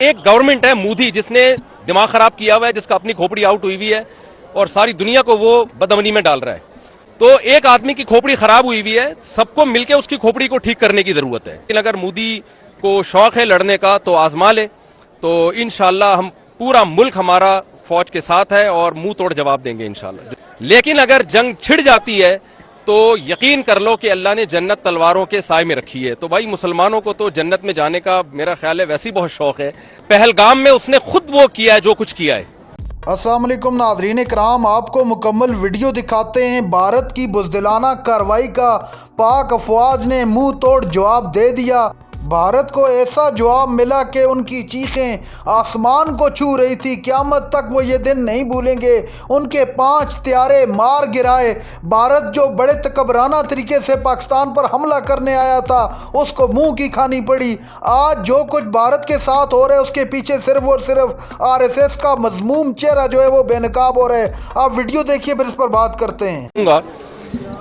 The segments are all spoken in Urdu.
ایک گورنمنٹ ہے مودی جس نے دماغ خراب کیا ہوا ہے, جس کا اپنی کھوپڑی آؤٹ ہوئی ہوئی ہے اور ساری دنیا کو وہ بدامنی میں ڈال رہا ہے. تو ایک آدمی کی کھوپڑی خراب ہوئی ہوئی ہے, سب کو مل کے اس کی کھوپڑی کو ٹھیک کرنے کی ضرورت ہے. لیکن اگر مودی کو شوق ہے لڑنے کا تو آزما لے, تو انشاءاللہ ہم پورا ملک ہمارا فوج کے ساتھ ہے اور منہ توڑ جواب دیں گے انشاءاللہ. لیکن اگر جنگ چھڑ جاتی ہے تو یقین کر لو کہ اللہ نے جنت تلواروں کے سائے میں رکھی ہے. تو بھائی مسلمانوں کو تو جنت میں جانے کا میرا خیال ہے ویسے ہی بہت شوق ہے. پہلگام میں اس نے خود وہ کیا ہے جو کچھ کیا ہے. السلام علیکم ناظرین کرام, آپ کو مکمل ویڈیو دکھاتے ہیں. بھارت کی بزدلانہ کارروائی کا پاک افواج نے منہ توڑ جواب دے دیا. بھارت کو ایسا جواب ملا کہ ان کی چیخیں آسمان کو چھو رہی تھی. قیامت تک وہ یہ دن نہیں بھولیں گے. ان کے 5 طیارے مار گرائے. بھارت جو بڑے تکبرانہ طریقے سے پاکستان پر حملہ کرنے آیا تھا اس کو منہ کی کھانی پڑی. آج جو کچھ بھارت کے ساتھ ہو رہا ہے اس کے پیچھے صرف اور صرف RSS کا مذموم چہرہ جو ہے وہ بے نقاب ہو رہا ہے. آپ ویڈیو دیکھیے پھر اس پر بات کرتے ہیں.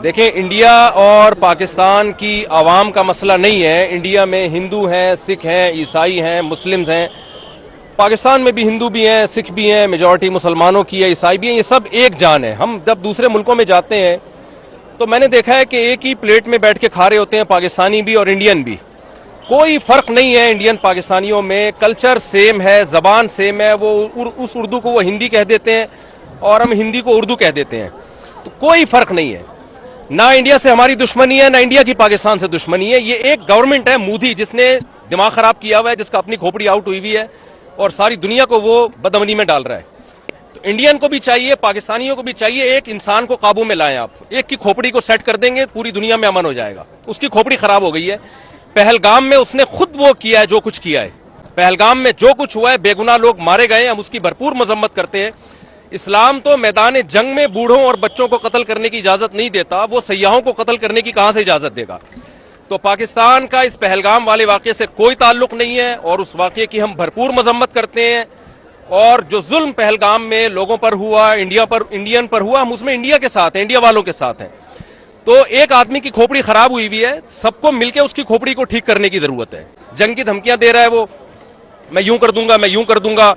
دیکھیں, انڈیا اور پاکستان کی عوام کا مسئلہ نہیں ہے. انڈیا میں ہندو ہیں, سکھ ہیں, عیسائی ہیں, مسلمز ہیں. پاکستان میں بھی ہندو بھی ہیں, سکھ بھی ہیں, میجورٹی مسلمانوں کی ہے, عیسائی بھی ہیں. یہ سب ایک جان ہے. ہم جب دوسرے ملکوں میں جاتے ہیں تو میں نے دیکھا ہے کہ ایک ہی پلیٹ میں بیٹھ کے کھا رہے ہوتے ہیں پاکستانی بھی اور انڈین بھی. کوئی فرق نہیں ہے انڈین پاکستانیوں میں. کلچر سیم ہے, زبان سیم ہے. وہ اس اردو کو وہ ہندی کہہ دیتے ہیں اور ہم ہندی کو اردو کہہ دیتے ہیں. تو کوئی فرق نہیں ہے. نہ انڈیا سے ہماری دشمنی ہے, نہ انڈیا کی پاکستان سے دشمنی ہے. یہ ایک گورنمنٹ ہے مودی جس نے دماغ خراب کیا ہوا ہے, جس کا اپنی کھوپڑی آؤٹ ہوئی ہوئی ہے اور ساری دنیا کو وہ بدامنی میں ڈال رہا ہے. تو انڈین کو بھی چاہیے, پاکستانیوں کو بھی چاہیے, ایک انسان کو قابو میں لائیں. آپ ایک کی کھوپڑی کو سیٹ کر دیں گے پوری دنیا میں امن ہو جائے گا. اس کی کھوپڑی خراب ہو گئی ہے. پہلگام میں اس نے خود وہ کیا ہے جو کچھ کیا ہے. پہلگام میں جو کچھ ہوا ہے, بے گناہ لوگ مارے گئے, ہم اس کی بھرپور مذمت کرتے ہیں. اسلام تو میدان جنگ میں بوڑھوں اور بچوں کو قتل کرنے کی اجازت نہیں دیتا. وہ سیاحوں کو قتل کرنے کی کہاں سے اجازت دے گا؟ تو پاکستان کا اس پہلگام والے واقعے سے کوئی تعلق نہیں ہے اور اس واقعے کی ہم بھرپور مذمت کرتے ہیں. اور جو ظلم پہلگام میں لوگوں پر ہوا, انڈین پر ہوا, ہم اس میں انڈیا کے ساتھ ہیں, انڈیا والوں کے ساتھ ہیں. تو ایک آدمی کی کھوپڑی خراب ہوئی ہوئی ہے, سب کو مل کے اس کی کھوپڑی کو ٹھیک کرنے کی ضرورت ہے. جنگ کی دھمکیاں دے رہا ہے وہ, میں یوں کر دوں گا, میں یوں کر دوں گا.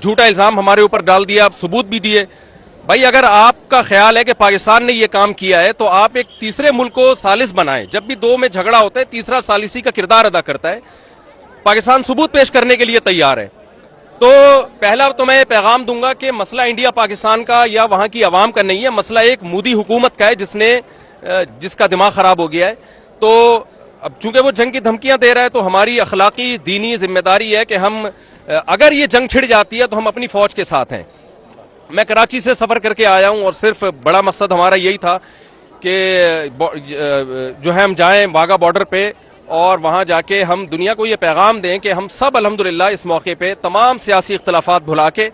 جھوٹا الزام ہمارے اوپر ڈال دیا, ثبوت بھی دیے. بھائی اگر آپ کا خیال ہے کہ پاکستان نے یہ کام کیا ہے تو آپ ایک تیسرے ملک کو ثالث بنائیں. جب بھی دو میں جھگڑا ہوتا ہے تیسرا ثالثی کا کردار ادا کرتا ہے. پاکستان ثبوت پیش کرنے کے لیے تیار ہے. تو پہلا تو میں پیغام دوں گا کہ مسئلہ انڈیا پاکستان کا یا وہاں کی عوام کا نہیں ہے, مسئلہ ایک مودی حکومت کا ہے جس کا دماغ خراب ہو گیا ہے. تو اب چونکہ وہ جنگ کی دھمکیاں دے رہا ہے تو ہماری اخلاقی دینی ذمہ داری ہے کہ ہم اگر یہ جنگ چھڑ جاتی ہے تو ہم اپنی فوج کے ساتھ ہیں. میں کراچی سے سفر کر کے آیا ہوں اور صرف بڑا مقصد ہمارا یہی تھا کہ جو ہے ہم جائیں واگا بارڈر پہ اور وہاں جا کے ہم دنیا کو یہ پیغام دیں کہ ہم سب الحمدللہ اس موقع پہ تمام سیاسی اختلافات بھلا کے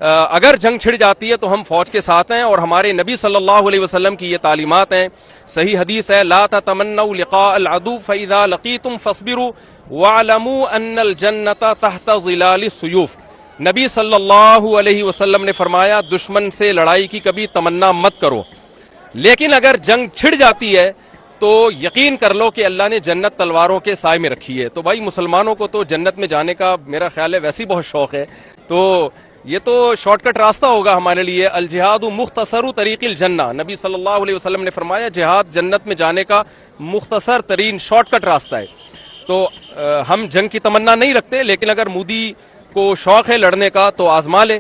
اگر جنگ چھڑ جاتی ہے تو ہم فوج کے ساتھ ہیں. اور ہمارے نبی صلی اللہ علیہ وسلم کی یہ تعلیمات ہیں, صحیح حدیث ہے, لا تتمنوا لقاء العدو فاذا لقيتم فاصبروا واعلموا ان الجنۃ تحت ظلال السيوف. نبی صلی اللہ علیہ وسلم نے فرمایا دشمن سے لڑائی کی کبھی تمنا مت کرو, لیکن اگر جنگ چھڑ جاتی ہے تو یقین کر لو کہ اللہ نے جنت تلواروں کے سائے میں رکھی ہے. تو بھائی مسلمانوں کو تو جنت میں جانے کا میرا خیال ہے ویسے ہی بہت شوق ہے. تو یہ تو شارٹ کٹ راستہ ہوگا ہمارے لیے. الجہاد مختصر طریق الجنہ, نبی صلی اللہ علیہ وسلم نے فرمایا جہاد جنت میں جانے کا مختصر ترین شارٹ کٹ راستہ ہے. تو ہم جنگ کی تمنا نہیں رکھتے, لیکن اگر مودی کو شوق ہے لڑنے کا تو آزما لے.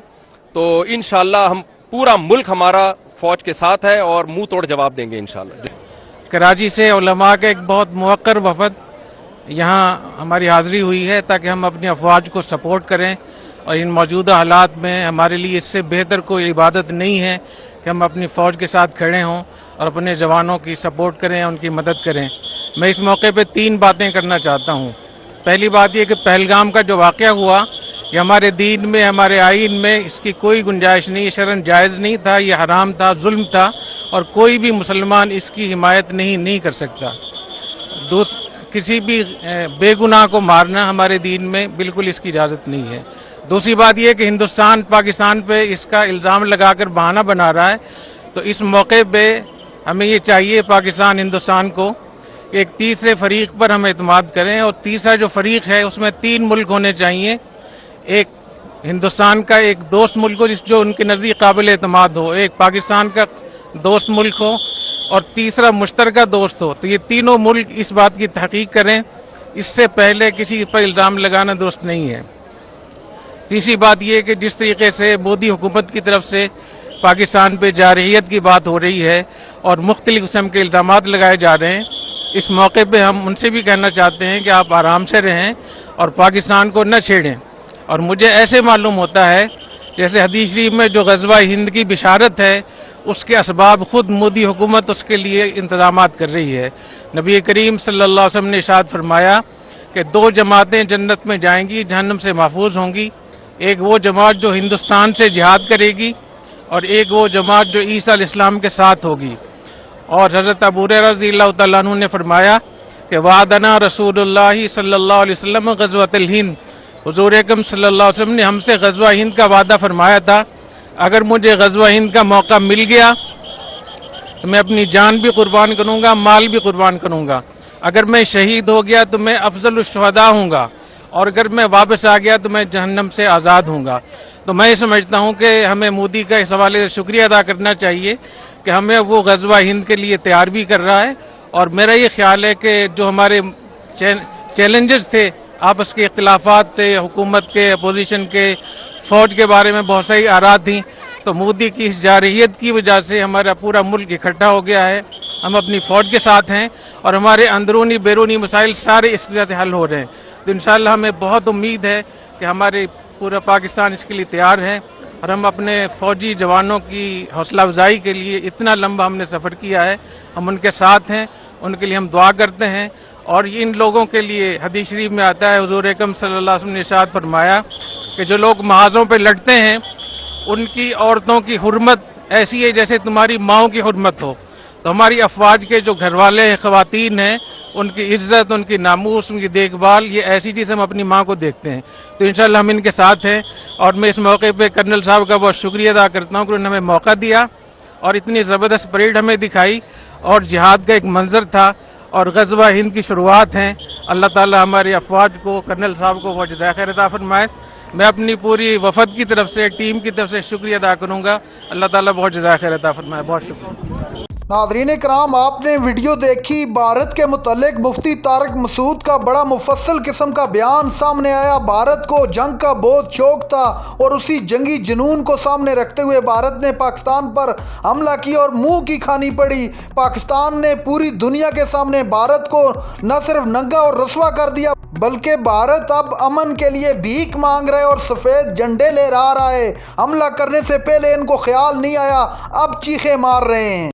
تو انشاءاللہ ہم پورا ملک ہمارا فوج کے ساتھ ہے اور منہ توڑ جواب دیں گے انشاءاللہ. کراچی سے علماء کا ایک بہت موقر وفد یہاں ہماری حاضری ہوئی ہے تاکہ ہم اپنی افواج کو سپورٹ کریں. اور ان موجودہ حالات میں ہمارے لیے اس سے بہتر کوئی عبادت نہیں ہے کہ ہم اپنی فوج کے ساتھ کھڑے ہوں اور اپنے جوانوں کی سپورٹ کریں, ان کی مدد کریں. میں اس موقع پہ 3 باتیں کرنا چاہتا ہوں. پہلی بات یہ کہ پہلگام کا جو واقعہ ہوا یہ ہمارے دین میں, ہمارے آئین میں اس کی کوئی گنجائش نہیں, شرعاً جائز نہیں تھا, یہ حرام تھا, ظلم تھا اور کوئی بھی مسلمان اس کی حمایت نہیں کر سکتا. کسی بھی بے گناہ کو مارنا ہمارے دین میں بالکل اس کی اجازت نہیں ہے. دوسری بات یہ کہ ہندوستان پاکستان پہ اس کا الزام لگا کر بہانہ بنا رہا ہے. تو اس موقع پہ ہمیں یہ چاہیے پاکستان ہندوستان کو کہ ایک تیسرے فریق پر ہم اعتماد کریں, اور تیسرا جو فریق ہے اس میں 3 ملک ہونے چاہیے. ایک ہندوستان کا ایک دوست ملک ہو جو ان کے نزدیک قابل اعتماد ہو، ایک پاکستان کا دوست ملک ہو اور تیسرا مشترکہ دوست ہو. تو یہ تینوں ملک اس بات کی تحقیق کریں. اس سے پہلے کسی پر الزام لگانا درست نہیں ہے. تیسری بات یہ کہ جس طریقے سے مودی حکومت کی طرف سے پاکستان پہ جارحیت کی بات ہو رہی ہے اور مختلف قسم کے الزامات لگائے جا رہے ہیں، اس موقع پہ ہم ان سے بھی کہنا چاہتے ہیں کہ آپ آرام سے رہیں اور پاکستان کو نہ چھیڑیں. اور مجھے ایسے معلوم ہوتا ہے جیسے حدیث شریف میں جو غزوہ ہند کی بشارت ہے اس کے اسباب خود مودی حکومت اس کے لیے انتظامات کر رہی ہے. نبی کریم صلی اللہ علیہ وسلم نے ارشاد فرمایا کہ 2 جماعتیں جنت میں جائیں گی، جہنم سے محفوظ ہوں گی. ایک وہ جماعت جو ہندوستان سے جہاد کرے گی اور ایک وہ جماعت جو عیسیٰ علیہ السلام کے ساتھ ہوگی. اور حضرت ابو ہریرہ رضی اللہ تعالیٰ عنہ نے فرمایا کہ وعدنا رسول اللہ صلی اللہ علیہ وسلم غزوۃ الہند، حضور اکرم صلی اللہ علیہ وسلم نے ہم سے غزوہ ہند کا وعدہ فرمایا تھا. اگر مجھے غزوہ ہند کا موقع مل گیا تو میں اپنی جان بھی قربان کروں گا، مال بھی قربان کروں گا. اگر میں شہید ہو گیا تو میں افضل الشہداء ہوں گا، اور اگر میں واپس آ گیا تو میں جہنم سے آزاد ہوں گا. تو میں سمجھتا ہوں کہ ہمیں مودی کا اس حوالے سے شکریہ ادا کرنا چاہیے کہ ہمیں وہ غزوہ ہند کے لیے تیار بھی کر رہا ہے. اور میرا یہ خیال ہے کہ جو ہمارے چیلنجز تھے، آپس کے اختلافات تھے، حکومت کے، اپوزیشن کے، فوج کے بارے میں بہت ساری آراء تھیں، تو مودی کی اس جارحیت کی وجہ سے ہمارا پورا ملک اکٹھا ہو گیا ہے. ہم اپنی فوج کے ساتھ ہیں اور ہمارے اندرونی بیرونی مسائل سارے اس وجہ سے حل ہو رہے ہیں. تو انشاءاللہ ہمیں بہت امید ہے کہ ہمارے پورا پاکستان اس کے لیے تیار ہے. اور ہم اپنے فوجی جوانوں کی حوصلہ افزائی کے لیے اتنا لمبا ہم نے سفر کیا ہے، ہم ان کے ساتھ ہیں، ان کے لیے ہم دعا کرتے ہیں. اور ان لوگوں کے لیے حدیث شریف میں آتا ہے، حضور اکرم صلی اللہ علیہ وسلم نے ارشاد فرمایا کہ جو لوگ محاذوں پہ لڑتے ہیں ان کی عورتوں کی حرمت ایسی ہے جیسے تمہاری ماؤں کی حرمت ہو. تو ہماری افواج کے جو گھر والے ہیں، خواتین ہیں، ان کی عزت، ان کی ناموس، ان کی دیکھ بھال، یہ ایسی چیز ہم اپنی ماں کو دیکھتے ہیں. تو انشاءاللہ ہم ان کے ساتھ ہیں. اور میں اس موقع پہ کرنل صاحب کا بہت شکریہ ادا کرتا ہوں کہ انہوں نے ہمیں موقع دیا اور اتنی زبردست پریڈ ہمیں دکھائی اور جہاد کا ایک منظر تھا اور غزوہ ہند کی شروعات ہیں. اللہ تعالی ہماری افواج کو، کرنل صاحب کو بہت جزائے خیر عطا فرمائے. میں اپنی پوری وفد کی طرف سے، ٹیم کی طرف سے شکریہ ادا کروں گا. اللہ تعالیٰ بہت جزائے خیر عطا فرمائے. بہت شکریہ. ناظرین کرام، آپ نے ویڈیو دیکھی. بھارت کے متعلق مفتی طارق مسعود کا بڑا مفصل قسم کا بیان سامنے آیا. بھارت کو جنگ کا بہت شوق تھا اور اسی جنگی جنون کو سامنے رکھتے ہوئے بھارت نے پاکستان پر حملہ کیا اور منہ کی کھانی پڑی. پاکستان نے پوری دنیا کے سامنے بھارت کو نہ صرف ننگا اور رسوا کر دیا بلکہ بھارت اب امن کے لیے بھیک مانگ رہے اور سفید جھنڈے لے رہا ہے. حملہ کرنے سے پہلے ان کو خیال نہیں آیا، اب چیخیں مار رہے ہیں.